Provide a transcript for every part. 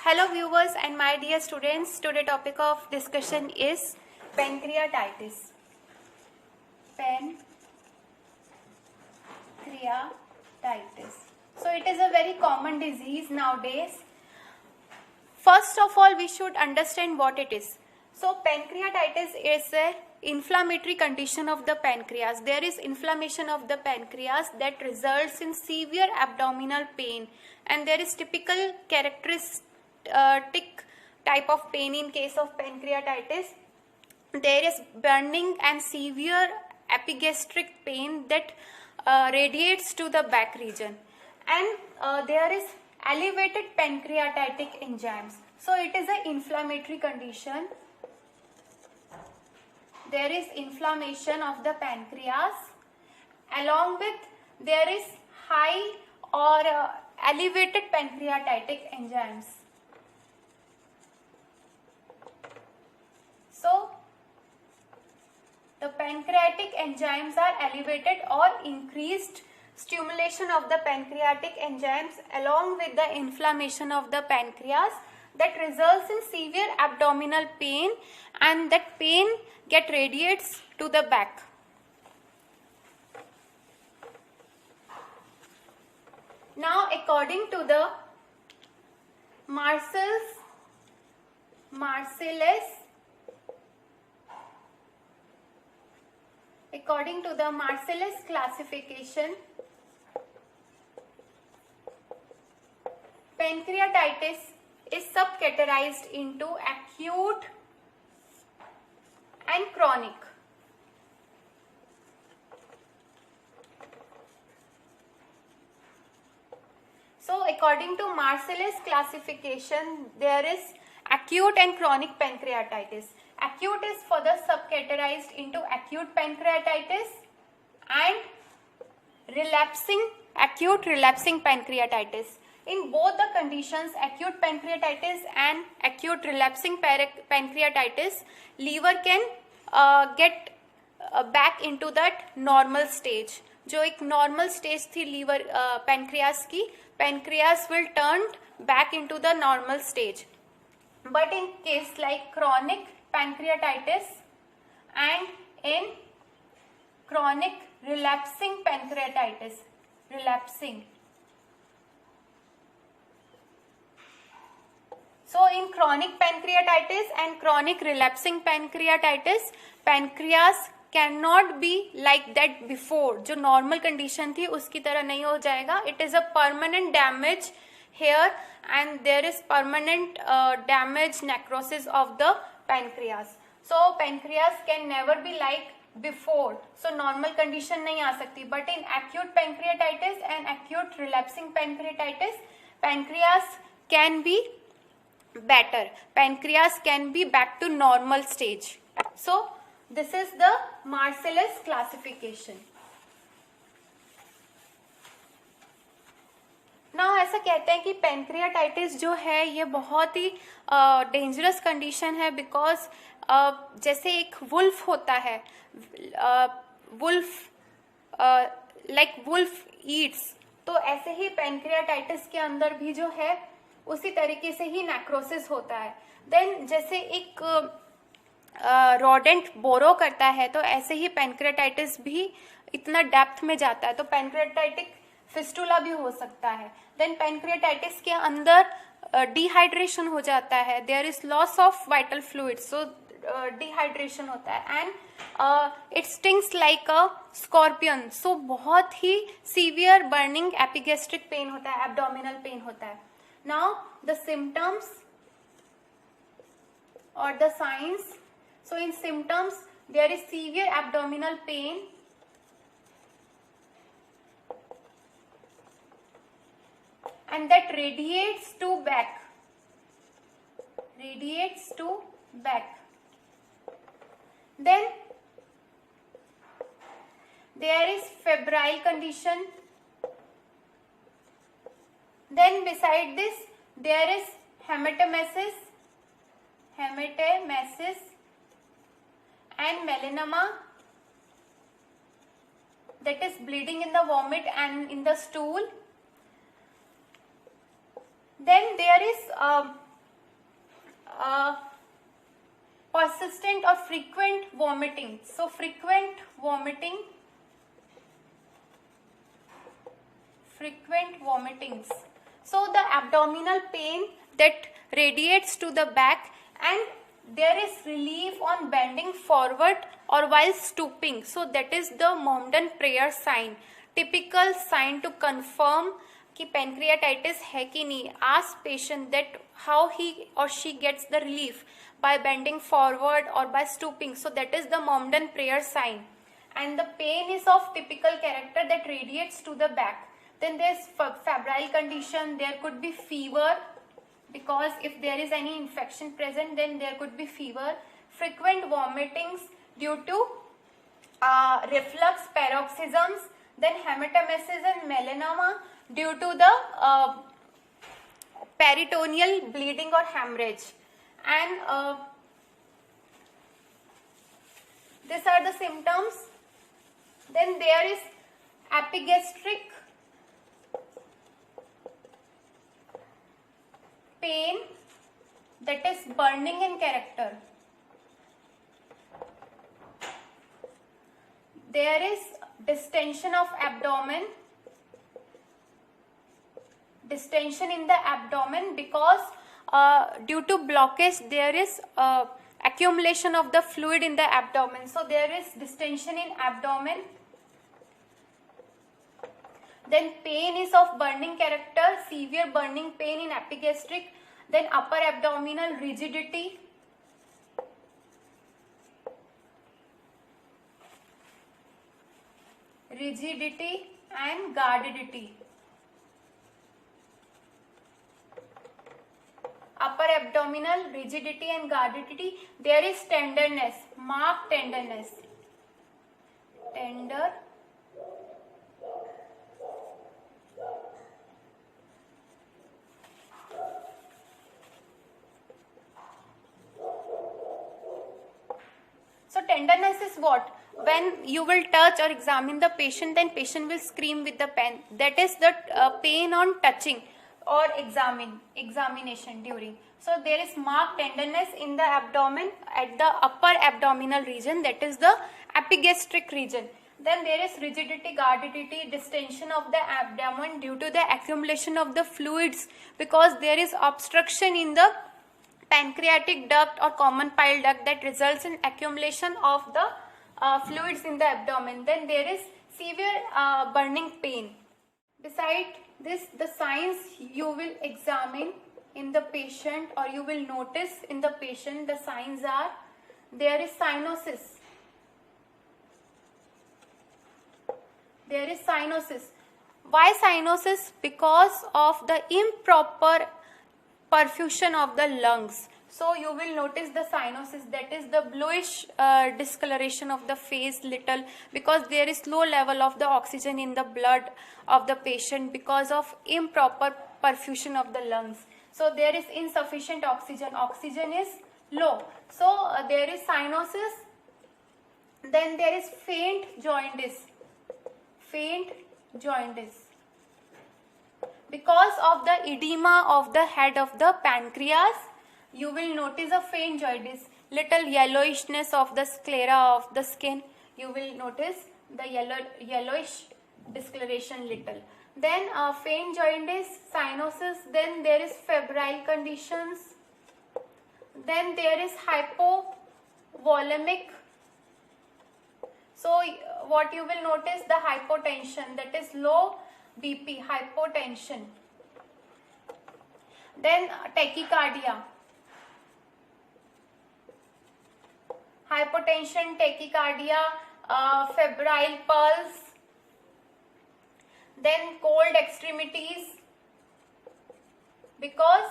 Hello viewers and my dear students, today topic of discussion is pancreatitis. Pancreatitis. So it is a very common disease nowadays. First of all, we should understand what it is. So pancreatitis is a inflammatory condition of the pancreas. There is inflammation of the pancreas that results in severe abdominal pain, and there is typical characteristic type of pain in case of pancreatitis. There is burning and severe epigastric pain that radiates to the back region, and there is elevated pancreatic enzymes. So it is an inflammatory condition. There is inflammation of the pancreas, along with there is high or elevated pancreatic enzymes. So the pancreatic enzymes are elevated or increased. Stimulation of the pancreatic enzymes along with the inflammation of the pancreas that results in severe abdominal pain, and that pain radiates to the back. Now according to the Marcellus classification, pancreatitis is subcategorized into acute and chronic. So according to Marcellus classification, there is acute and chronic pancreatitis. Acute is further subcategorized into acute pancreatitis and acute relapsing pancreatitis. In both the conditions, acute pancreatitis and acute relapsing pancreatitis, liver can get back into that normal stage. जो एक normal stage थी liver pancreas की, pancreas will turn back into the normal stage. But in case like chronic pancreatitis and in chronic relapsing pancreatitis, So in chronic pancreatitis and chronic relapsing pancreatitis, pancreas cannot be like that before. जो normal condition थी उसकी तरह नहीं हो जाएगा. It is a permanent damage here, and there is permanent damage, necrosis of the pancreas. So pancreas can never be like before. So normal condition नहीं आ सकती. But in acute pancreatitis and acute relapsing pancreatitis, pancreas can be better. Pancreas can be back to normal stage. So this is the Marcellus classification. Now ऐसा कहते हैं कि pancreatitis जो है ये बहुत ही डेंजरस कंडीशन है, बिकॉज जैसे एक वुल्फ होता है, लाइक वुल्फ ईट्स, तो ऐसे ही पैंक्रियाटाइटिस के अंदर भी जो है उसी तरीके से ही नेक्रोसिस होता है. देन जैसे एक रोडेंट बोरो करता है, तो ऐसे ही पैंक्रियाटाइटिस भी इतना डेप्थ में जाता है, तो पैंक्रियाटाइटिक फिस्टुला भी हो सकता है. देन पैंक्रियाटाइटिस के अंदर डिहाइड्रेशन हो जाता है, there is loss of vital fluid, so dehydration होता है, and it stings like a scorpion, so बहुत ही सीवियर बर्निंग एपिगेस्ट्रिक पेन होता है, एब्डोमिनल पेन होता है. Now the symptoms or the signs. So in symptoms, there is severe abdominal pain, and that radiates to back. Then there is febrile condition. Then beside this there is hematemesis and melanoma, that is bleeding in the vomit and in the stool. Then there is persistent or frequent vomiting. So frequent vomitings. So the abdominal pain that radiates to the back, and there is relief on bending forward or while stooping. So that is the Maudsley-Prayer sign. Typical sign to confirm कि pancreatitis है कि नहीं. Ask patient that how he or she gets the relief by bending forward or by stooping. So that is the Maudsley-Prayer sign. And the pain is of typical character that radiates to the back. Then there is febrile condition. There could be fever, because if there is any infection present, then there could be fever. Frequent vomitings due to reflux, paroxysms. Then hematemesis and melanoma due to the peritoneal bleeding or hemorrhage. And these are the symptoms. Then there is epigastric pain that is burning in character. There is distension of abdomen, distension in the abdomen, because due to blockage there is accumulation of the fluid in the abdomen. So there is distension in abdomen. Then pain is of burning character, severe burning pain in epigastric. Then upper abdominal rigidity. Rigidity and guardedity. Upper abdominal rigidity and guardedity. There is tenderness, marked tenderness. Tender. So tenderness is what? When you will touch or examine the patient, then patient will scream with the pen. That is the pain on touching or examination during. So there is marked tenderness in the abdomen at the upper abdominal region, that is the epigastric region. Then there is rigidity, guardedity, distension of the abdomen due to the accumulation of the fluids, because there is obstruction in the pancreatic duct or common bile duct that results in accumulation of the fluids in the abdomen. Then there is severe burning pain. Beside this, the signs you will examine in the patient or you will notice in the patient, the signs are, there is cyanosis. There is cyanosis. Why cyanosis? Because of the improper perfusion of the lungs. So you will notice the cyanosis, that is the bluish discoloration of the face little, because there is low level of the oxygen in the blood of the patient because of improper perfusion of the lungs. So there is insufficient oxygen, oxygen is low. So there is cyanosis. Then there is faint jaundice. Faint jaundice. Because of the edema of the head of the pancreas, you will notice a faint jaundice, little yellowishness of the sclera of the skin. You will notice the yellowish discoloration little. Then faint jaundice, cyanosis. Then there is febrile conditions. Then there is hypovolemic. So what you will notice, the hypotension, that is low BP, hypotension. Then tachycardia. Hypotension, tachycardia, febrile pulse. Then cold extremities, because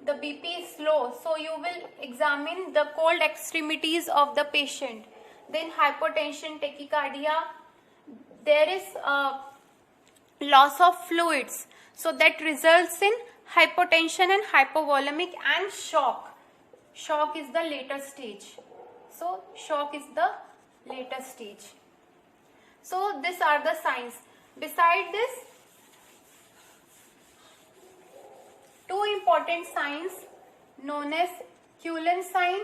the BP is low. So you will examine the cold extremities of the patient. Then hypotension, tachycardia. There is loss of fluids. So that results in hypotension and hypovolemic and shock. Shock is the later stage. So shock is the later stage. So these are the signs. Beside this, two important signs known as Cullen sign.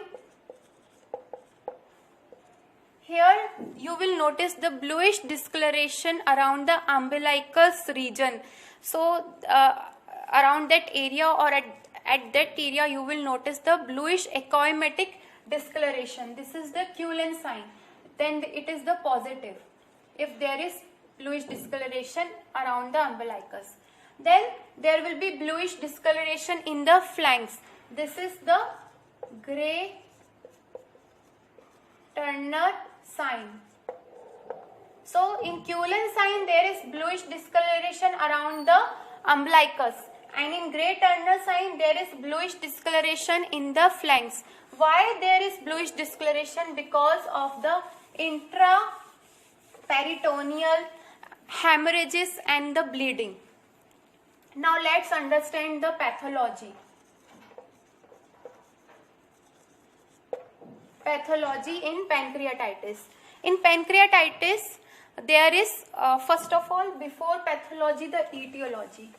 Here you will notice the bluish discoloration around the umbilicus region. So around that area or at that area you will notice the bluish achromatic discoloration. This is the Cullen sign. Then it is the positive if there is bluish discoloration around the umbilicus. Then there will be bluish discoloration in the flanks. This is the gray Turner sign. So in Cullen sign there is bluish discoloration around the umbilicus, and in gray Turner sign there is bluish discoloration in the flanks. Why there is bluish discoloration? Because of the intraperitoneal hemorrhages and the bleeding. Now let's understand the pathology. Pathology in pancreatitis. In pancreatitis, there is first of all, before pathology, the etiology,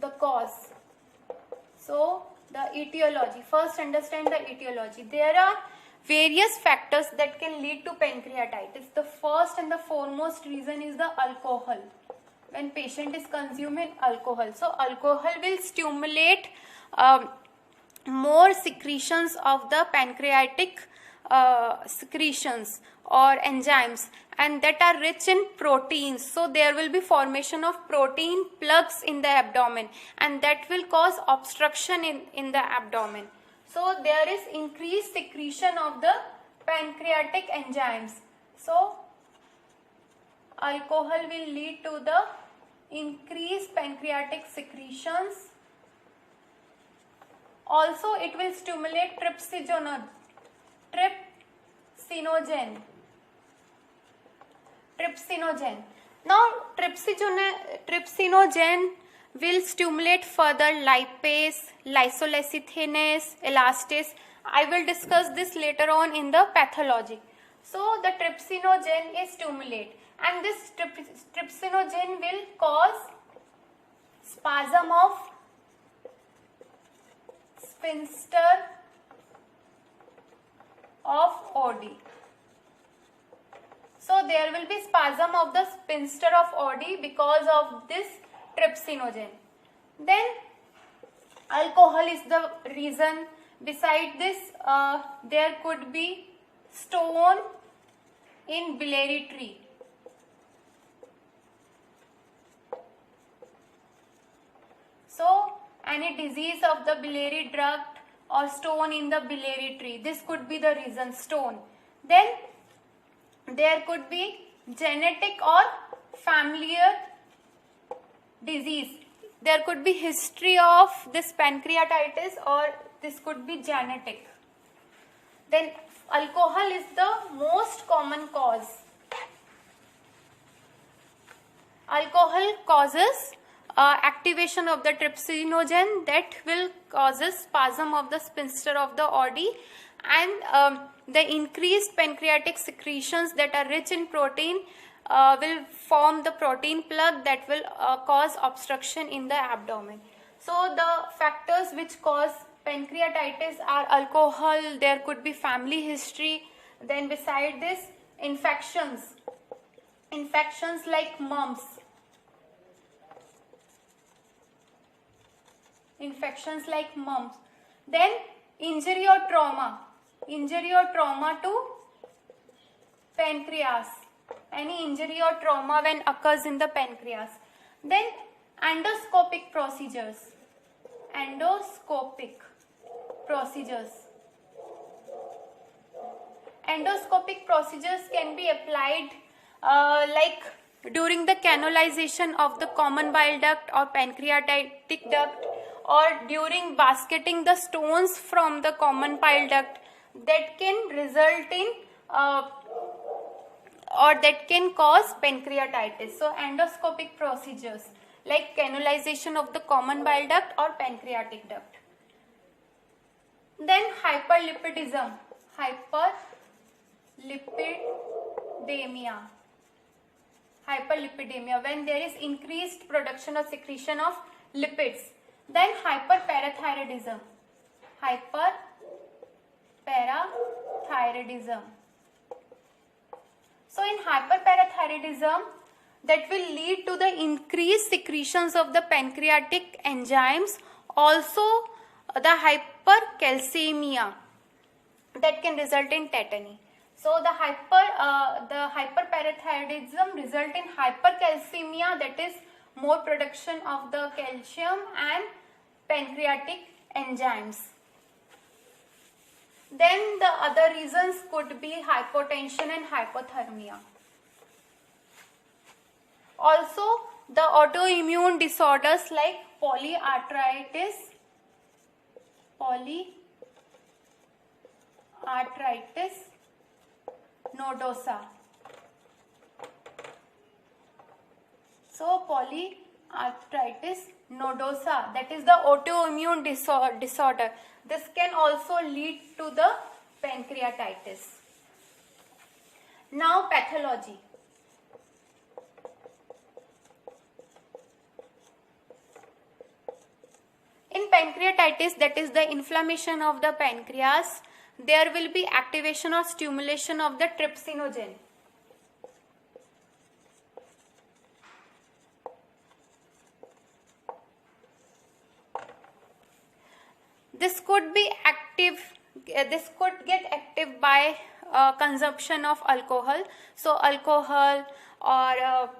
the cause. So the etiology, first understand the etiology. There are various factors that can lead to pancreatitis. The first and the foremost reason is the alcohol. When patient is consuming alcohol, so alcohol will stimulate more secretions of the pancreatic secretions or enzymes, and that are rich in proteins. So there will be formation of protein plugs in the abdomen, and that will cause obstruction in the abdomen. So there is increased secretion of the pancreatic enzymes. So alcohol will lead to the increased pancreatic secretions. Also, it will stimulate trypsinogen. Now, trypsinogen will stimulate further lipase, lysolecithinase, elastase. I will discuss this later on in the pathology. So, the trypsinogen is stimulated, and this trypsinogen will cause spasm of sphincter of Oddi. So there will be spasm of the sphincter of Oddi because of this trypsinogen. Then alcohol is the reason. Beside this, there could be stone in biliary tree. So any disease of the biliary duct or stone in the biliary tree, this could be the reason, stone. Then there could be genetic or familial disease. There could be history of this pancreatitis, or this could be genetic. Then alcohol is the most common cause. Alcohol causes activation of the trypsinogen that will causes spasm of the sphincter of the Oddi, and the increased pancreatic secretions that are rich in protein will form the protein plug that will cause obstruction in the abdomen. So the factors which cause pancreatitis are alcohol, there could be family history, then beside this infections like mumps. Then injury or trauma to pancreas, any injury or trauma when occurs in the pancreas. Then endoscopic procedures can be applied like during the canalization of the common bile duct or pancreatic duct, or during basketing the stones from the common bile duct, that can result in or that can cause pancreatitis. So endoscopic procedures like canalization of the common bile duct or pancreatic duct. Then hyperlipidemia. Hyperlipidemia, when there is increased production or secretion of lipids. Then hyperparathyroidism. hyperparathyroidism. So in hyperparathyroidism, that will lead to the increased secretions of the pancreatic enzymes, also the hypercalcemia that can result in tetany. So the hyperparathyroidism result in hypercalcemia, that is more production of the calcium and pancreatic enzymes. Then the other reasons could be hypotension and hypothermia. Also, the autoimmune disorders like polyarthritis nodosa. So polyarthritis nodosa, that is the autoimmune disorder. This can also lead to the pancreatitis. Now pathology. In pancreatitis, that is the inflammation of the pancreas, there will be activation or stimulation of the trypsinogen. This could be active, this could get active by consumption of alcohol. So alcohol or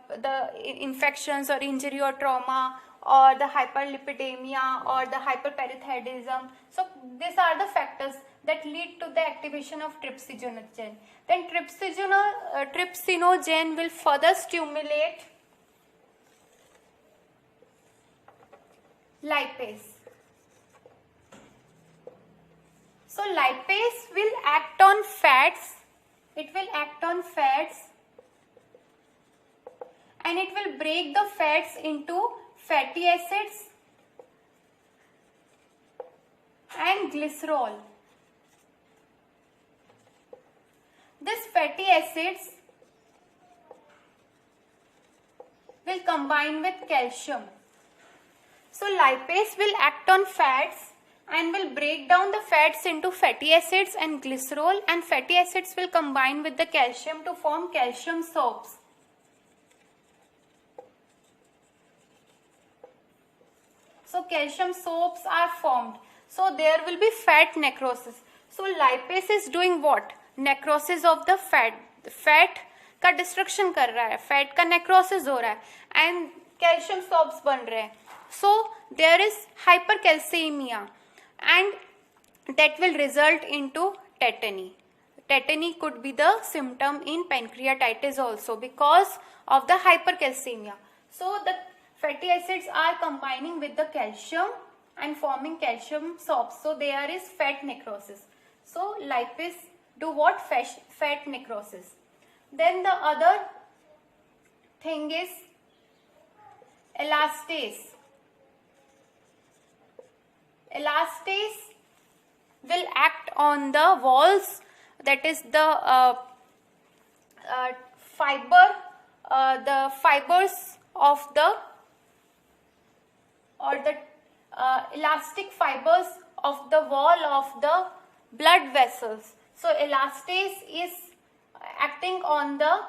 the infections or injury or trauma or the hyperlipidemia or the hyperparathyroidism. So these are the factors that lead to the activation of trypsinogen. Then trypsinogen will further stimulate lipase. So lipase will act on fats, it will act on fats and it will break the fats into fatty acids and glycerol. These fatty acids will combine with calcium. So lipase will act on fats and will break down the fats into fatty acids and glycerol, and fatty acids will combine with the calcium to form calcium soaps. So calcium soaps are formed. So there will be fat necrosis. So lipase is doing what? Necrosis of the fat. Fat का destruction कर रहा है, fat का necrosis हो रहा है and calcium soaps बन रहे हैं. So there is hypercalcemia and that will result into tetany. Tetany could be the symptom in pancreatitis also because of the hypercalcemia. So the fatty acids are combining with the calcium and forming calcium soaps. So there is fat necrosis. So lipase do what? Fat necrosis. Then the other thing is elastase. Elastase will act on the walls, that is the fibers of the elastic fibers of the wall of the blood vessels. So elastase is acting on the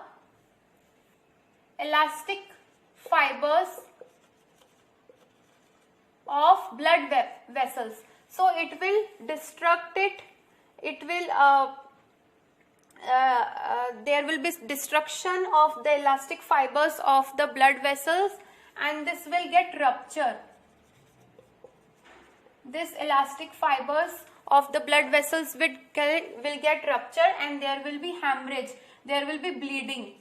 elastic fibers of blood vessels. So it will destruct it. It will there will be destruction of the elastic fibers of the blood vessels, and this will get rupture. This elastic fibers of the blood vessels will get rupture, and there will be hemorrhage. There will be bleeding.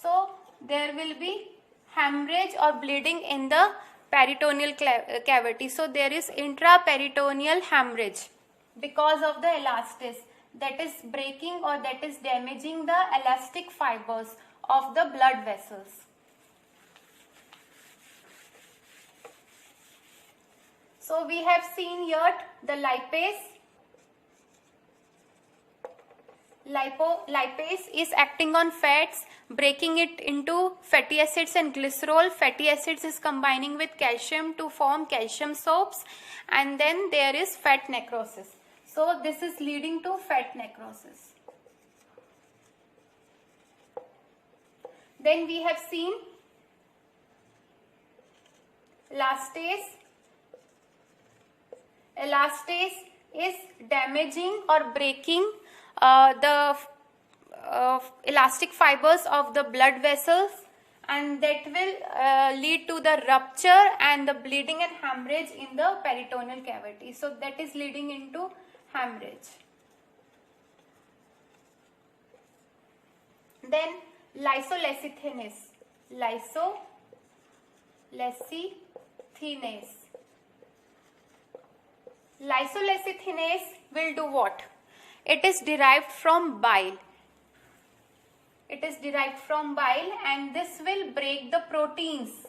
So there will be hemorrhage or bleeding in the peritoneal cavity. So there is intraperitoneal hemorrhage because of the elastase that is breaking or that is damaging the elastic fibers of the blood vessels. So we have seen here the lipase. Lipase is acting on fats, breaking it into fatty acids and glycerol. Fatty acids is combining with calcium to form calcium soaps, and then there is fat necrosis. So this is leading to fat necrosis. Then we have seen elastase. Elastase is damaging or breaking the elastic fibers of the blood vessels, and that will lead to the rupture and the bleeding and hemorrhage in the peritoneal cavity. So that is leading into hemorrhage. Then lysolecithinase. Lysolecithinase will do what? It is derived from bile. It is derived from bile, and this will break the proteins.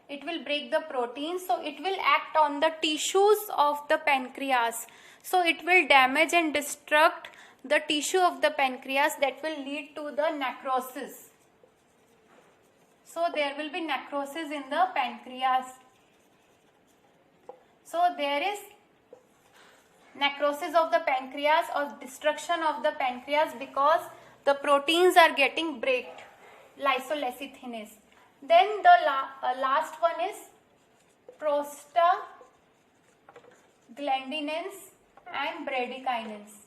It will break the proteins, so it will act on the tissues of the pancreas. So it will damage and destruct the tissue of the pancreas, that will lead to the necrosis. So there will be necrosis in the pancreas. So there is necrosis of the pancreas or destruction of the pancreas because the proteins are getting breaked. Lysolecithinase. Then the last one is prostaglandins and bradykinins.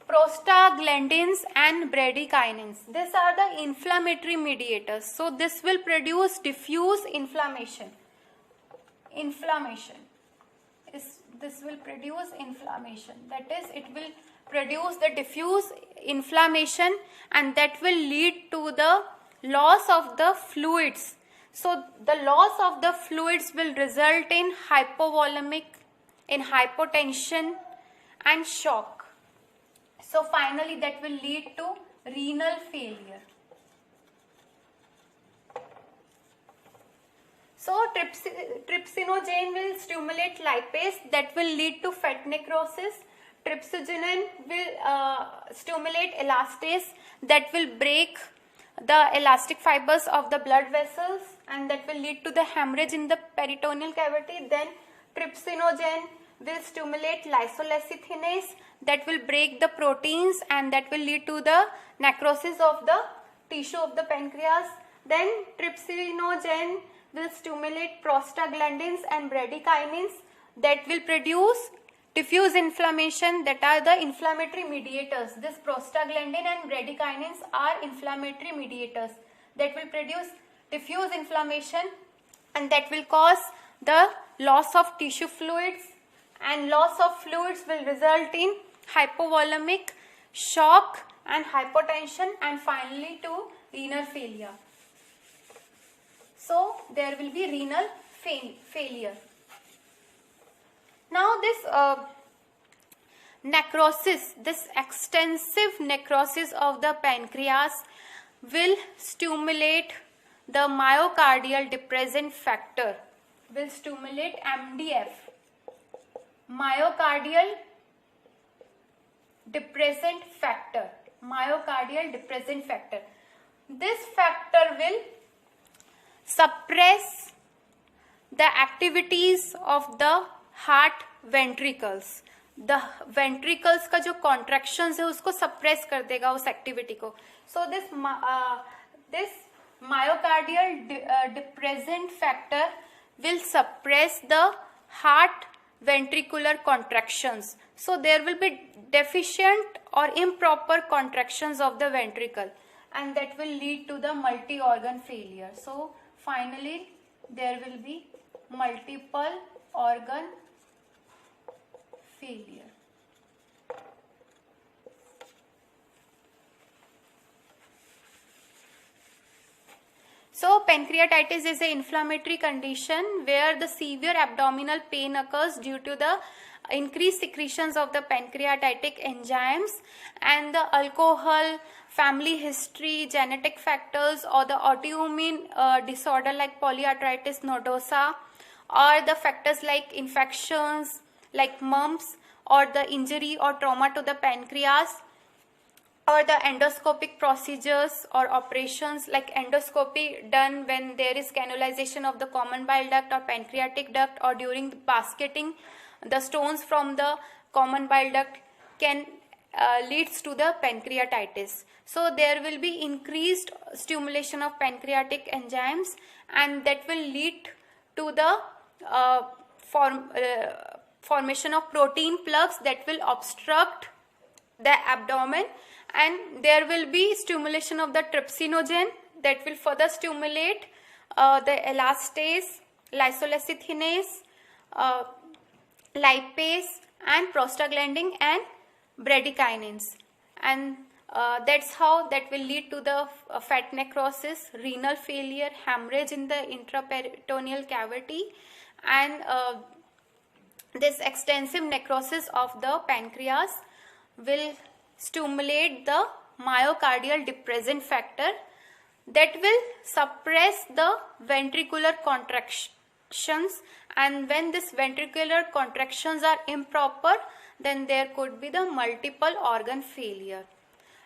Prostaglandins and bradykinins. These are the inflammatory mediators. So this will produce diffuse inflammation. This will produce inflammation. That is, it will produce the diffuse inflammation, and that will lead to the loss of the fluids. So the loss of the fluids will result in hypovolemic, in hypotension and shock. So finally that will lead to renal failure. So trypsinogen will stimulate lipase, that will lead to fat necrosis. Trypsinogen will stimulate elastase, that will break the elastic fibers of the blood vessels, and that will lead to the hemorrhage in the peritoneal cavity. Then trypsinogen will stimulate lysolecithinase, that will break the proteins, and that will lead to the necrosis of the tissue of the pancreas. Then trypsinogen will stimulate prostaglandins and bradykinins, that will produce diffuse inflammation, that are the inflammatory mediators. This prostaglandin and bradykinins are inflammatory mediators that will produce diffuse inflammation, and that will cause the loss of tissue fluids, and loss of fluids will result in hypovolemic, shock and hypotension, and finally to renal failure. So there will be renal failure. Now this necrosis, this extensive necrosis of the pancreas will stimulate the myocardial depressant factor, will stimulate MDF, myocardial depressant factor, This factor will suppress the activities of the heart ventricles. The ventricles का जो contractions है उसको suppress कर देगा उस activity को. So this myocardial depressant factor will suppress the heart ventricular contractions. So there will be deficient or improper contractions of the ventricle, and that will lead to the multi-organ failure. So finally there will be multiple organ failure. So pancreatitis is an inflammatory condition where the severe abdominal pain occurs due to the increased secretions of the pancreatitic enzymes, and the alcohol, family history, genetic factors, or the autoimmune disorder like polyarthritis nodosa, or the factors like infections like mumps, or the injury or trauma to the pancreas, or the endoscopic procedures or operations like endoscopy done when there is cannulization of the common bile duct or pancreatic duct, or during basketing the stones from the common bile duct can leads to the pancreatitis. So there will be increased stimulation of pancreatic enzymes, and that will lead to the formation of protein plugs that will obstruct the abdomen, and there will be stimulation of the trypsinogen that will further stimulate the elastase, lysolecithinase, lipase, and prostaglandin and bradykinins, and that's how that will lead to the fat necrosis, renal failure, hemorrhage in the intraperitoneal cavity, and this extensive necrosis of the pancreas will stimulate the myocardial depressant factor that will suppress the ventricular contractions, and when these ventricular contractions are improper, then there could be the multiple organ failure.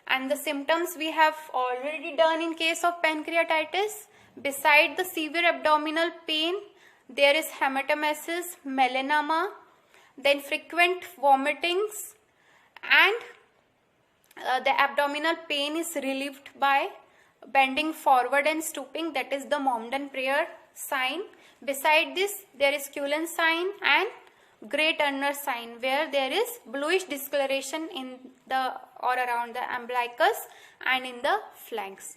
And the symptoms we have already done in case of pancreatitis. Beside the severe abdominal pain, there is hematemesis, melanoma, then frequent vomitings, and the abdominal pain is relieved by bending forward and stooping, that is the Momden prayer sign. Beside this, there is Cullen sign and Gray Turner sign, where there is bluish discoloration in the or around the umbilicus and in the flanks.